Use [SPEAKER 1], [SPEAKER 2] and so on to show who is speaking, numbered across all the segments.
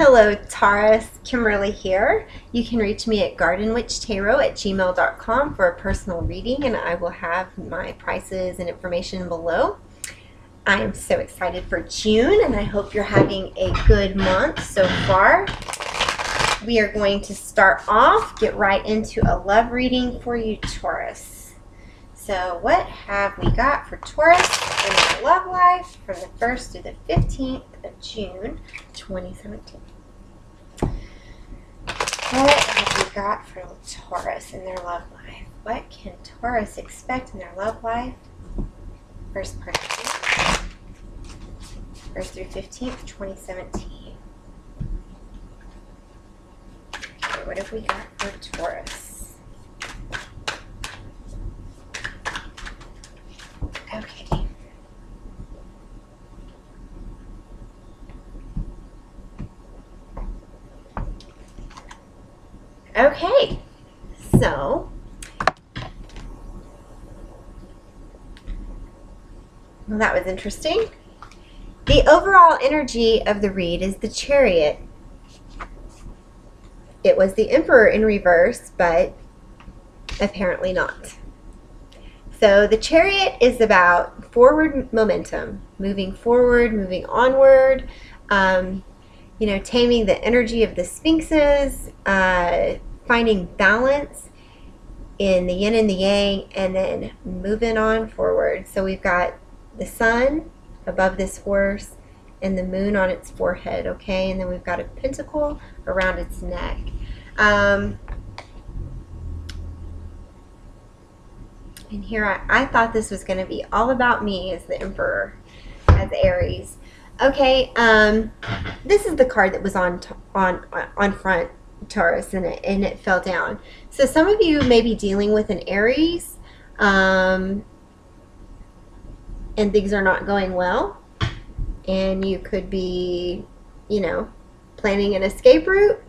[SPEAKER 1] Hello Taurus, Kimberly here. You can reach me at gardenwitchtarot@gmail.com for a personal reading, and I will have my prices and information below. I am so excited for June, and I hope you're having a good month so far. We are going to start off, get right into a love reading for you, Taurus. So what have we got for Taurus in their love life from the 1st to the 15th of June 2017? What have we got for Taurus in their love life? What can Taurus expect in their love life? First part of June, 1st through 15th, 2017. Okay, what have we got for Taurus? Okay. Okay, so well, that was interesting. The overall energy of the read is the Chariot. It was the Emperor in reverse, but apparently not. So the Chariot is about forward momentum, moving forward, moving onward, you know, taming the energy of the Sphinxes, finding balance in the yin and the yang, and then moving on forward. So we've got the sun above this horse and the moon on its forehead, okay? And then we've got a pentacle around its neck. And here I thought this was going to be all about me as the Emperor, as Aries. Okay, this is the card that was on front, Taurus, and it fell down. So some of you may be dealing with an Aries, and things are not going well, and you could be, you know, planning an escape route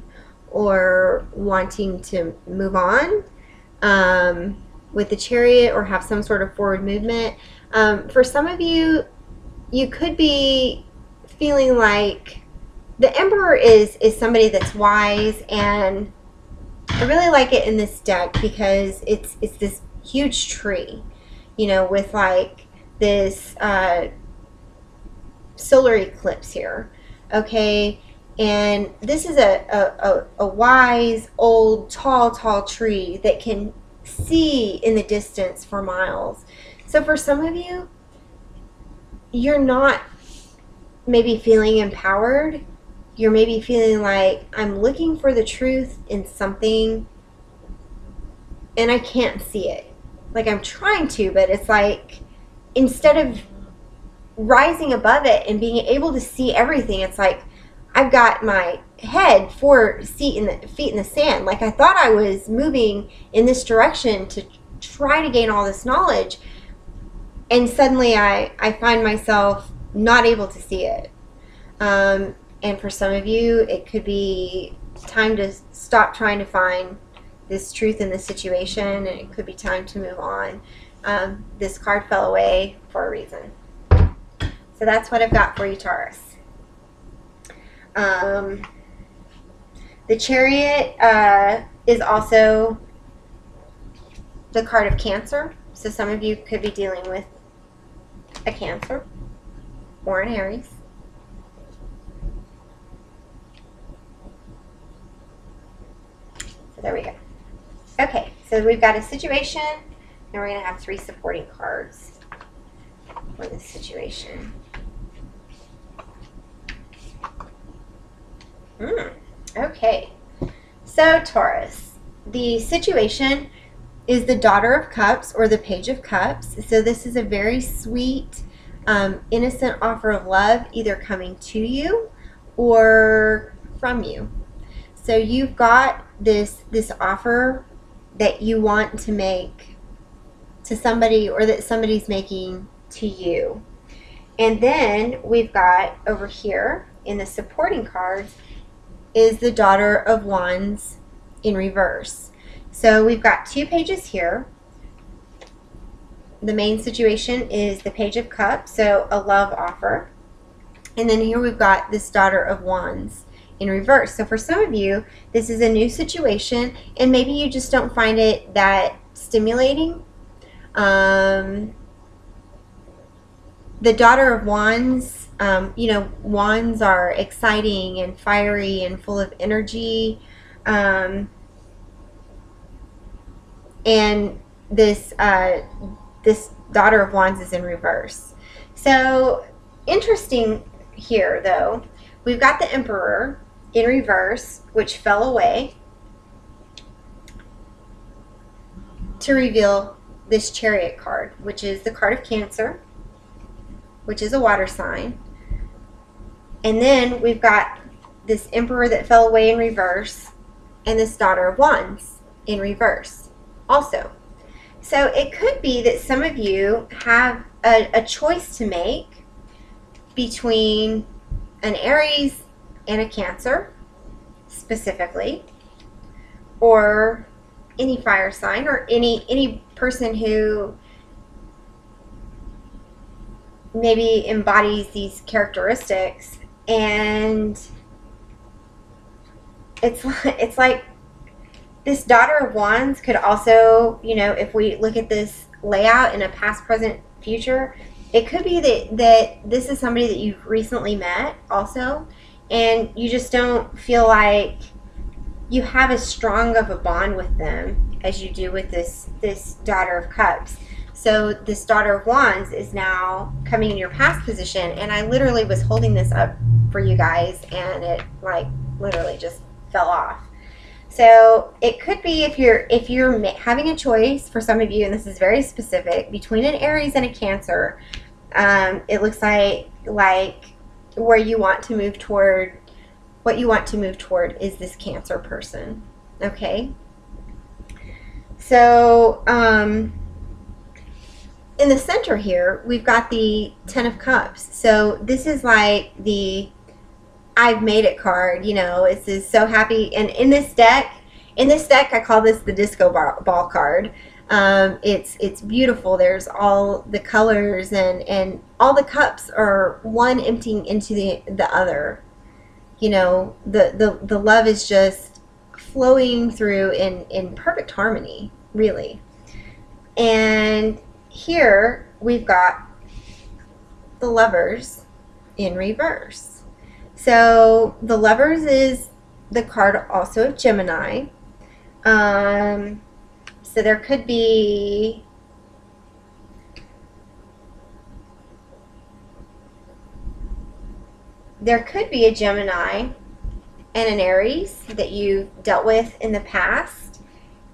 [SPEAKER 1] or wanting to move on with the Chariot, or have some sort of forward movement. For some of you, you could be feeling like the Emperor is somebody that's wise, and I really like it in this deck because it's this huge tree, you know, with like this solar eclipse here, okay? And this is a wise, old, tall tree that can see in the distance for miles. So for some of you, you're not maybe feeling empowered. You're maybe feeling like, I'm looking for the truth in something and I can't see it. Like I'm trying to, but it's like instead of rising above it and being able to see everything, it's like I've got my head 4 feet in the sand. Like I thought I was moving in this direction to try to gain all this knowledge, and suddenly I find myself not able to see it. And for some of you, it could be time to stop trying to find this truth in this situation, and it could be time to move on. This card fell away for a reason. So that's what I've got for you, Taurus. The Chariot is also the card of Cancer. So some of you could be dealing with a Cancer or an Aries. So there we go. Okay, so we've got a situation, and we're going to have 3 supporting cards for this situation. Okay, so Taurus, the situation is the Daughter of Cups, or the Page of Cups. So this is a very sweet, innocent offer of love, either coming to you or from you. So you've got this offer that you want to make to somebody, or that somebody's making to you. And then we've got over here in the supporting cards is the Daughter of Wands in reverse. So we've got 2 pages here. The main situation is the Page of Cups, so a love offer. And then here we've got this Daughter of Wands in reverse. So for some of you, this is a new situation, and maybe you just don't find it that stimulating. The Daughter of Wands, you know, wands are exciting and fiery and full of energy. And this Daughter of Wands is in reverse. So interesting here, though. We've got the Emperor in reverse, which fell away to reveal this Chariot card, which is the card of Cancer, which is a water sign. And then we've got this Emperor that fell away in reverse, and this Daughter of Wands in reverse also. So it could be that some of you have a choice to make between an Aries and a Cancer specifically, or any fire sign, or any person who maybe embodies these characteristics. And it's like this Daughter of Wands could also, you know, if we look at this layout in a past, present, future, it could be that this is somebody that you've recently met also, and you just don't feel like you have as strong of a bond with them as you do with this Daughter of Cups. So this Daughter of Wands is now coming in your past position, and I literally was holding this up for you guys, and it like literally just fell off. So it could be if you're having a choice for some of you, and this is very specific, between an Aries and a Cancer. It looks like where you want to move toward, what you want to move toward is this Cancer person. Okay. So in the center here, we've got the Ten of Cups. So this is like the I've made it card, you know. This is so happy. And in this deck, I call this the disco ball card. It's beautiful. There's all the colors, and all the cups are one emptying into the other. You know, the love is just flowing through in perfect harmony, really. And here we've got the Lovers in reverse. So the Lovers is the card also of Gemini. So there could be a Gemini and an Aries that you've dealt with in the past,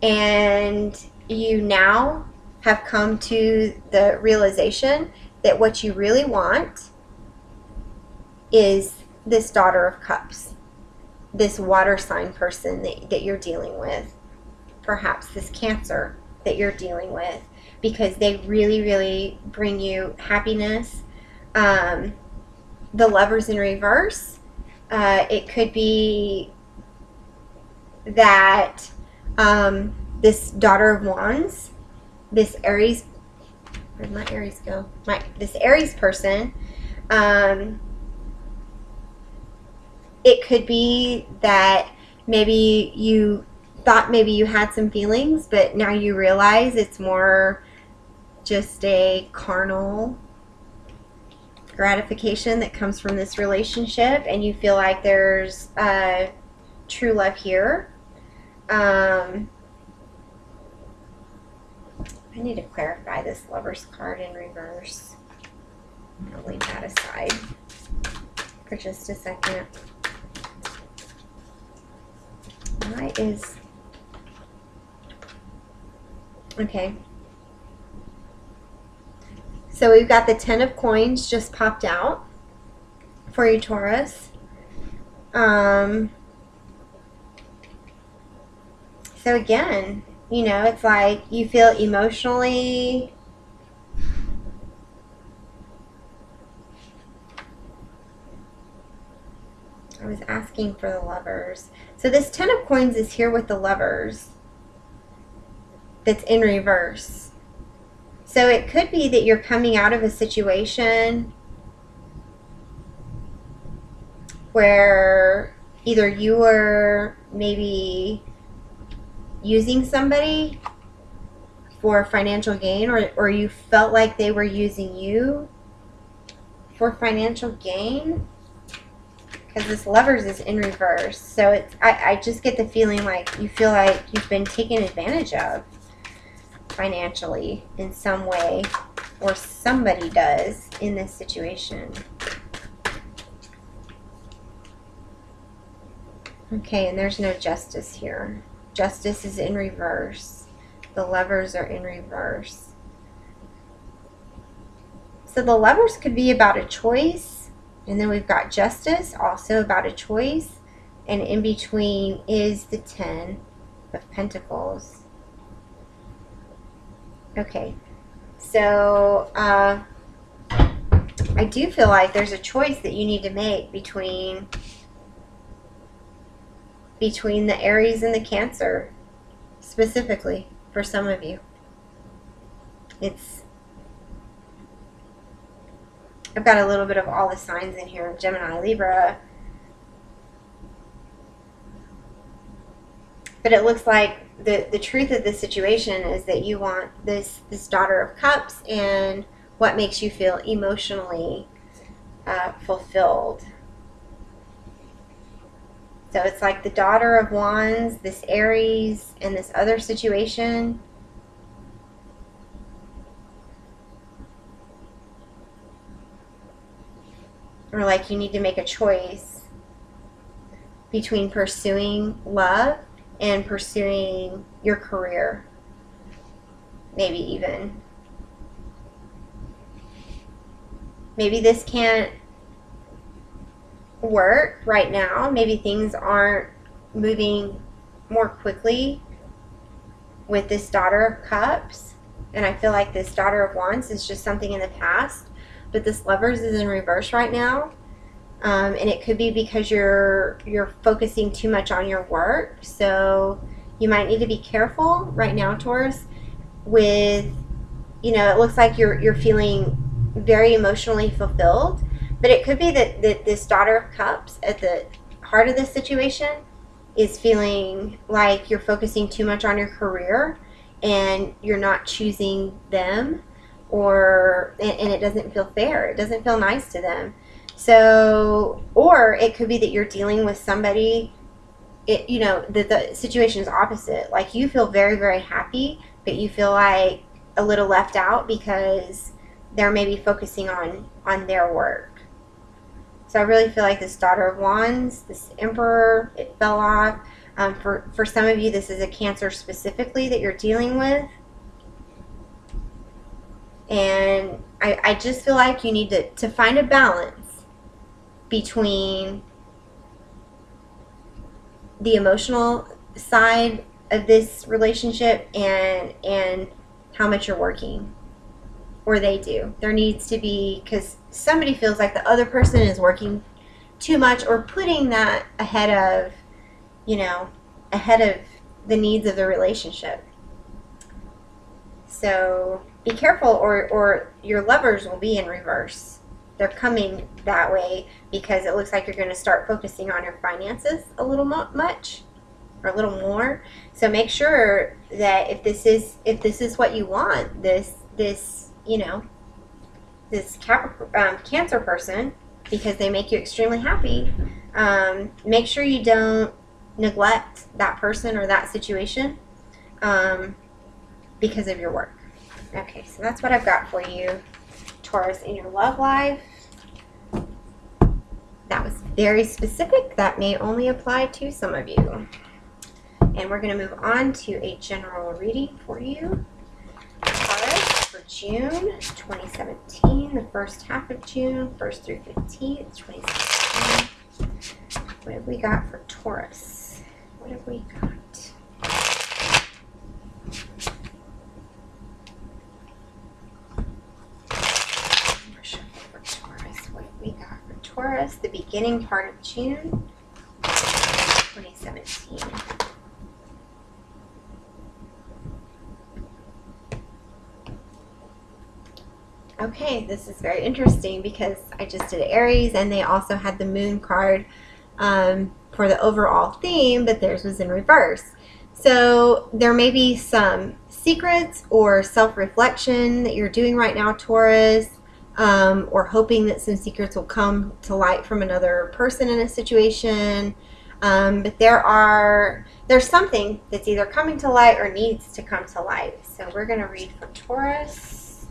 [SPEAKER 1] and you now have come to the realization that what you really want is this Daughter of Cups, this water sign person that you're dealing with, perhaps this Cancer that you're dealing with, because they really, really bring you happiness. The Lovers in reverse, it could be that this Daughter of Wands, this Aries, where'd my Aries go? This Aries person, it could be that maybe you thought maybe you had some feelings, but now you realize it's more just a carnal gratification that comes from this relationship, and you feel like there's true love here. I need to clarify this Lovers card in reverse. I'll leave that aside for just a second. Why is... Okay. So we've got the Ten of Coins just popped out for you, Taurus. So again, you know, it's like you feel emotionally I was asking for the Lovers. So this Ten of Coins is here with the Lovers that's in reverse. So it could be that you're coming out of a situation where either you were maybe using somebody for financial gain, or you felt like they were using you for financial gain, because this Lovers is in reverse. So it's, I just get the feeling like you feel like you've been taken advantage of financially in some way, or somebody does in this situation. Okay, and there's no Justice here. Justice is in reverse. The Lovers are in reverse. So the Lovers could be about a choice, and then we've got Justice, also about a choice, and in between is the Ten of Pentacles. Okay, so I do feel like there's a choice that you need to make between the Aries and the Cancer, specifically for some of you. I've got a little bit of all the signs in here: Gemini, Libra. But it looks like the truth of this situation is that you want this Daughter of Cups, and what makes you feel emotionally fulfilled. So it's like the Daughter of Wands, this Aries, and this other situation. Or like you need to make a choice between pursuing love and pursuing your career. Maybe even. Maybe this can't work right now. Maybe things aren't moving more quickly with this Daughter of Cups, and I feel like this Daughter of Wands is just something in the past. But this Lovers is in reverse right now, and it could be because you're focusing too much on your work. So you might need to be careful right now, Taurus, with, you know, it looks like you're feeling very emotionally fulfilled. But it could be that this Daughter of Cups at the heart of this situation is feeling like you're focusing too much on your career and you're not choosing them, and it doesn't feel fair. It doesn't feel nice to them. So, or it could be that you're dealing with somebody, you know, that the situation is opposite. Like you feel very, very happy, but you feel like a little left out because they're maybe focusing on their work. So I really feel like this Daughter of Wands, this Emperor, it fell off. For some of you, this is a Cancer specifically that you're dealing with. And I just feel like you need to find a balance between the emotional side of this relationship and how much you're working. Or they do. There needs to be, because somebody feels like the other person is working too much or putting that ahead of, you know, ahead of the needs of the relationship. So be careful, or your Lovers will be in reverse. They're coming that way because it looks like you're going to start focusing on your finances a little much, or a little more. So make sure that if this is what you want, this you know, this Cancer person, because they make you extremely happy, make sure you don't neglect that person or that situation because of your work. Okay, so that's what I've got for you, Taurus, in your love life. That was very specific. That may only apply to some of you. And we're going to move on to a general reading for you, Taurus, for June 2017, the first half of June, 1st through 15th, 2017. What have we got for Taurus? What have we got? Taurus, the beginning part of June 2017. Okay, this is very interesting because I just did Aries and they also had the Moon card for the overall theme, but theirs was in reverse. So there may be some secrets or self-reflection that you're doing right now, Taurus, or hoping that some secrets will come to light from another person in a situation. But there's something that's either coming to light or needs to come to light. So we're going to read for Taurus.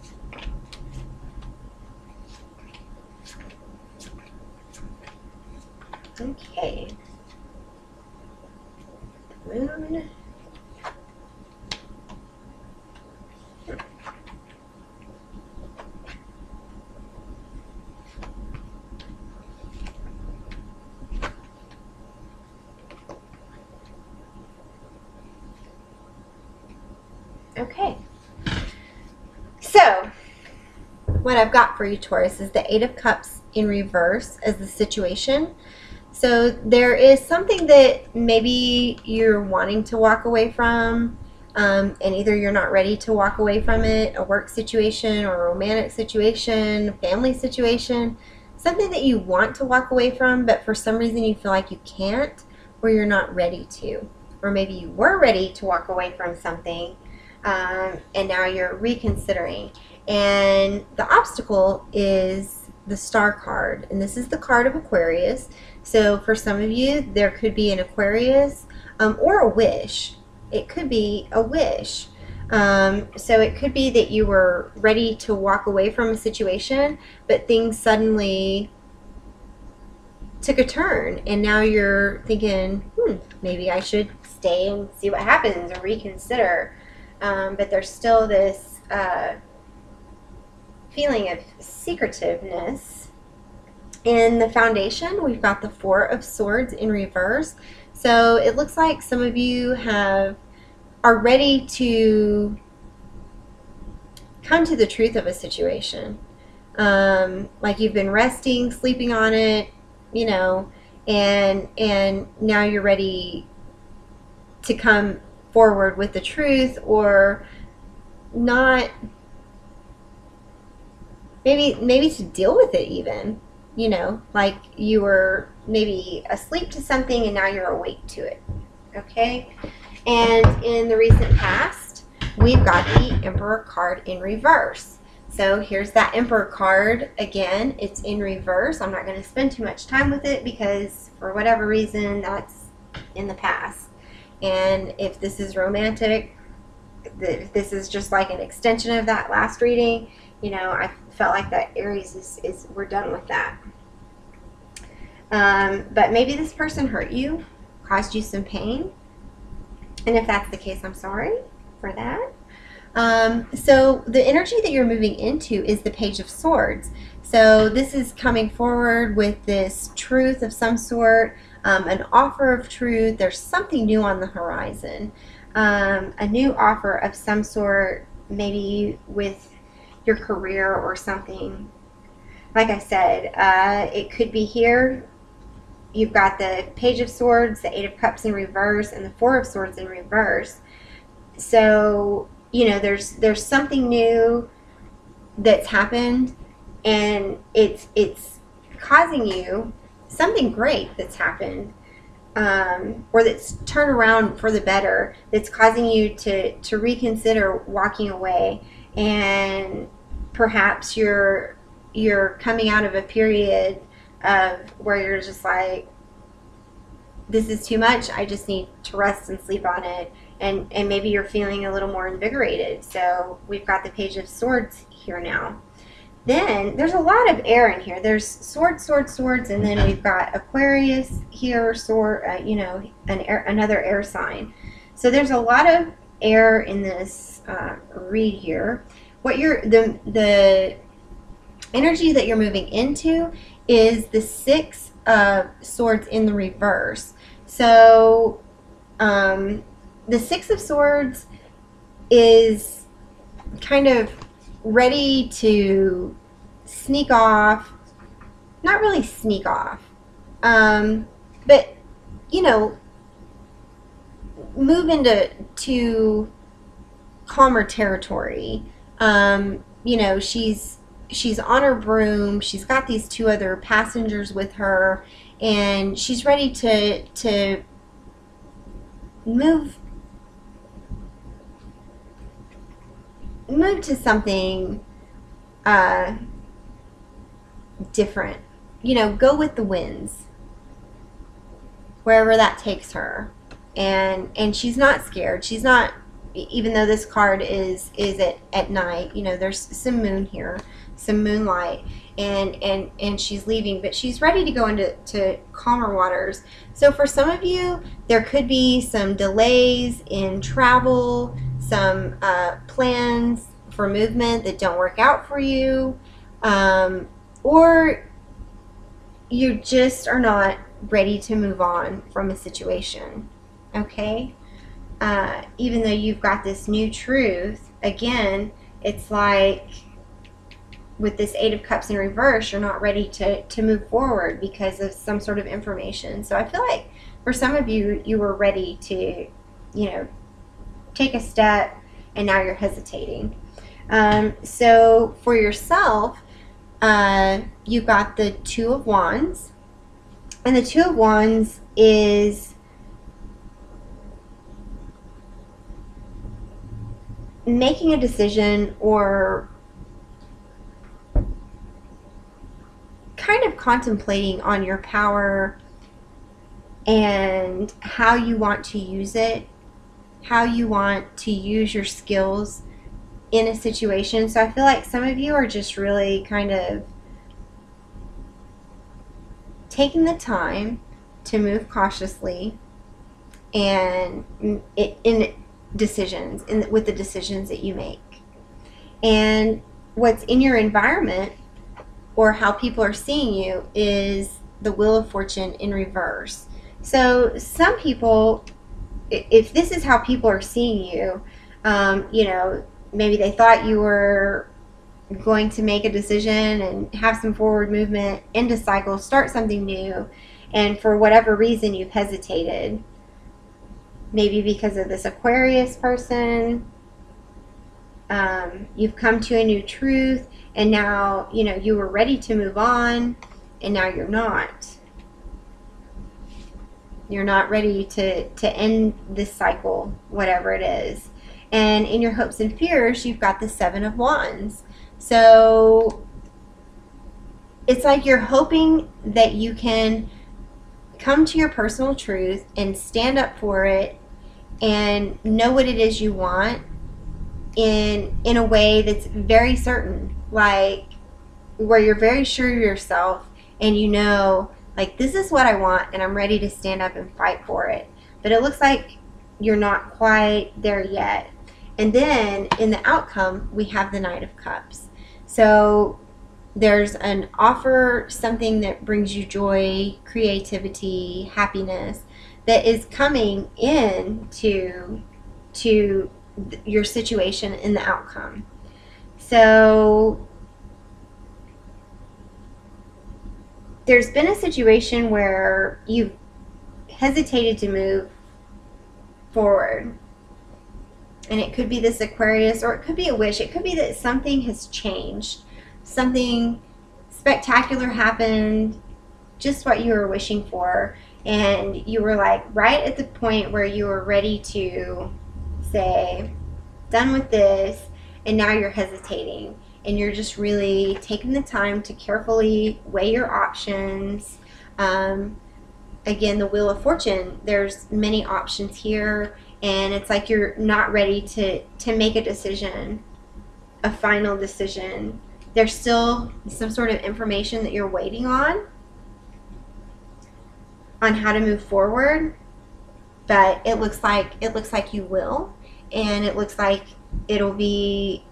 [SPEAKER 1] Okay. The moon. Okay, so what I've got for you, Taurus, is the Eight of Cups in reverse as the situation. So there is something that maybe you're wanting to walk away from, and either you're not ready to walk away from it, a work situation or a romantic situation, a family situation, something that you want to walk away from, but for some reason you feel like you can't, or you're not ready to. Or maybe you were ready to walk away from something, and now you're reconsidering. And the obstacle is the Star card, and this is the card of Aquarius. So for some of you, there could be an Aquarius or a wish. It could be a wish. So it could be that you were ready to walk away from a situation, but things suddenly took a turn, and now you're thinking, maybe I should stay and see what happens or reconsider. But there's still this feeling of secretiveness. In the foundation, we've got the Four of Swords in reverse. So it looks like some of you are ready to come to the truth of a situation. Like you've been resting, sleeping on it, you know, and now you're ready to come forward with the truth, or not, maybe to deal with it even, you know, like you were maybe asleep to something and now you're awake to it. Okay, and in the recent past, we've got the Emperor card in reverse. So here's that Emperor card again. It's in reverse. I'm not going to spend too much time with it because for whatever reason that's in the past. And if this is romantic, this is just like an extension of that last reading. You know, I felt like that Aries is we're done with that. But maybe this person hurt you, caused you some pain. And if that's the case, I'm sorry for that. So the energy that you're moving into is the Page of Swords. So this is coming forward with this truth of some sort, an offer of truth. There's something new on the horizon, a new offer of some sort, maybe with your career or something. Like I said, it could be here. You've got the Page of Swords, the Eight of Cups in reverse, and the Four of Swords in reverse. So, you know, there's something new that's happened, and it's causing you something great that's happened, or that's turned around for the better, that's causing you to reconsider walking away. And perhaps you're coming out of a period of where you're just like, this is too much, I just need to rest and sleep on it, and maybe you're feeling a little more invigorated. So we've got the Page of Swords here now. Then there's a lot of air in here. There's swords, swords, swords, and then we've got Aquarius here, sword, you know, another air sign. So there's a lot of air in this read here. What the energy that you're moving into is the Six of Swords in the reverse. So the Six of Swords is kind of ready to sneak off, not really sneak off, but, you know, move into calmer territory. You know, she's on her broom, she's got these two other passengers with her, and she's ready to move to something different. You know, go with the winds wherever that takes her. And she's not scared. She's not, even though this card is at night, you know, there's some moon here, some moonlight, and she's leaving, but she's ready to go into calmer waters. So for some of you, there could be some delays in travel, some plans for movement that don't work out for you, or you just are not ready to move on from a situation. Okay? Even though you've got this new truth, again, it's like with this Eight of Cups in reverse, you're not ready to move forward because of some sort of information. So I feel like for some of you, you were ready to, you know, take a step, and now you're hesitating. So for yourself, you've got the Two of Wands, and the Two of Wands is making a decision, or kind of contemplating on your power and how you want to use it, how you want to use your skills in a situation. So I feel like some of you are just really kind of taking the time to move cautiously and in decisions, with the decisions that you make. And what's in your environment, or how people are seeing you, is the Wheel of Fortune in reverse. So some people, if this is how people are seeing you, you know, maybe they thought you were going to make a decision and have some forward movement, end a cycle, start something new, and for whatever reason you've hesitated. Maybe because of this Aquarius person, you've come to a new truth, and now, you know, you were ready to move on, and now you're not. You're not ready to end this cycle, whatever it is. And in your hopes and fears, you've got the Seven of Wands. So it's like you're hoping that you can come to your personal truth and stand up for it and know what it is you want in a way that's very certain, like where you're very sure of yourself, and you know, like, this is what I want, and I'm ready to stand up and fight for it. But it looks like you're not quite there yet. And then in the outcome, we have the Knight of Cups. So there's an offer, something that brings you joy, creativity, happiness, that is coming in to your situation in the outcome. So there's been a situation where you've hesitated to move forward. And it could be this Aquarius, or it could be a wish. It could be that something has changed. Something spectacular happened, just what you were wishing for. And you were like right at the point where you were ready to say, done with this, and now you're hesitating. And you're just really taking the time to carefully weigh your options. Again, the Wheel of Fortune, there's many options here, and it's like you're not ready to make a decision, a final decision. There's still some sort of information that you're waiting on how to move forward, but it looks like you will, and it looks like it'll be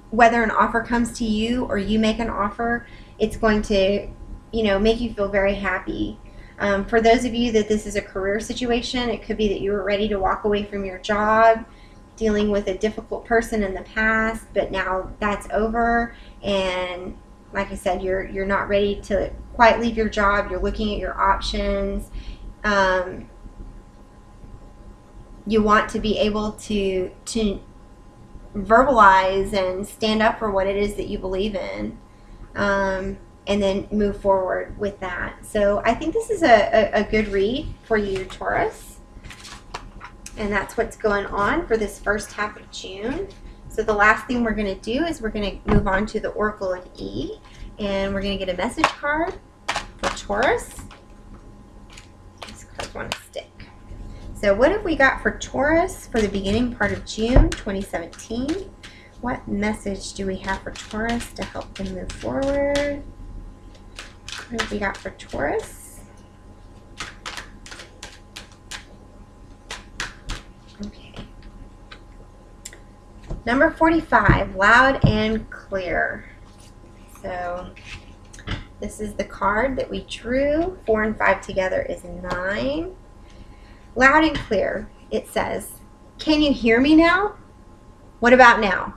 [SPEAKER 1] whether an offer comes to you or you make an offer, it's going to, you know, make you feel very happy. For those of you that this is a career situation, it could be that you were ready to walk away from your job, dealing with a difficult person in the past, but now that's over, and like I said, you're not ready to quite leave your job. You're looking at your options. You want to be able to verbalize and stand up for what it is that you believe in. and then move forward with that. So I think this is a good read for you, Taurus. And that's what's going on for this first half of June. So the last thing we're going to do is we're going to move on to the Oracle of E, and we're going to get a message card for Taurus. These cards want to stick. So what have we got for Taurus for the beginning part of June 2017? What message do we have for Taurus to help them move forward? What have we got for Taurus? Okay. Number 45, loud and clear. So this is the card that we drew. 4 and 5 together is 9. Loud and clear. It says, can you hear me now? What about now?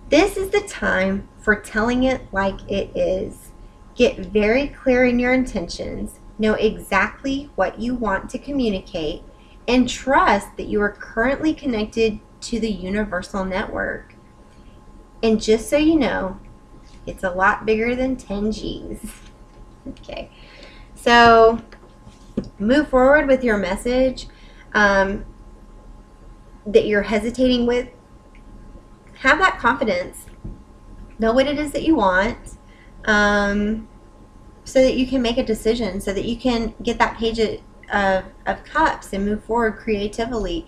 [SPEAKER 1] This is the time for telling it like it is. Get very clear in your intentions. Know exactly what you want to communicate, and trust that you are currently connected to the universal network. And just so you know, it's a lot bigger than 10 G's. Okay, so move forward with your message that you're hesitating with. Have that confidence. Know what it is that you want, so that you can make a decision, so that you can get that page of cups and move forward creatively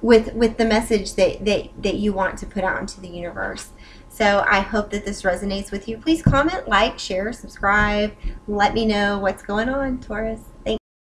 [SPEAKER 1] with the message that you want to put out into the universe. So I hope that this resonates with you. Please comment, like, share, subscribe. Let me know what's going on, Taurus.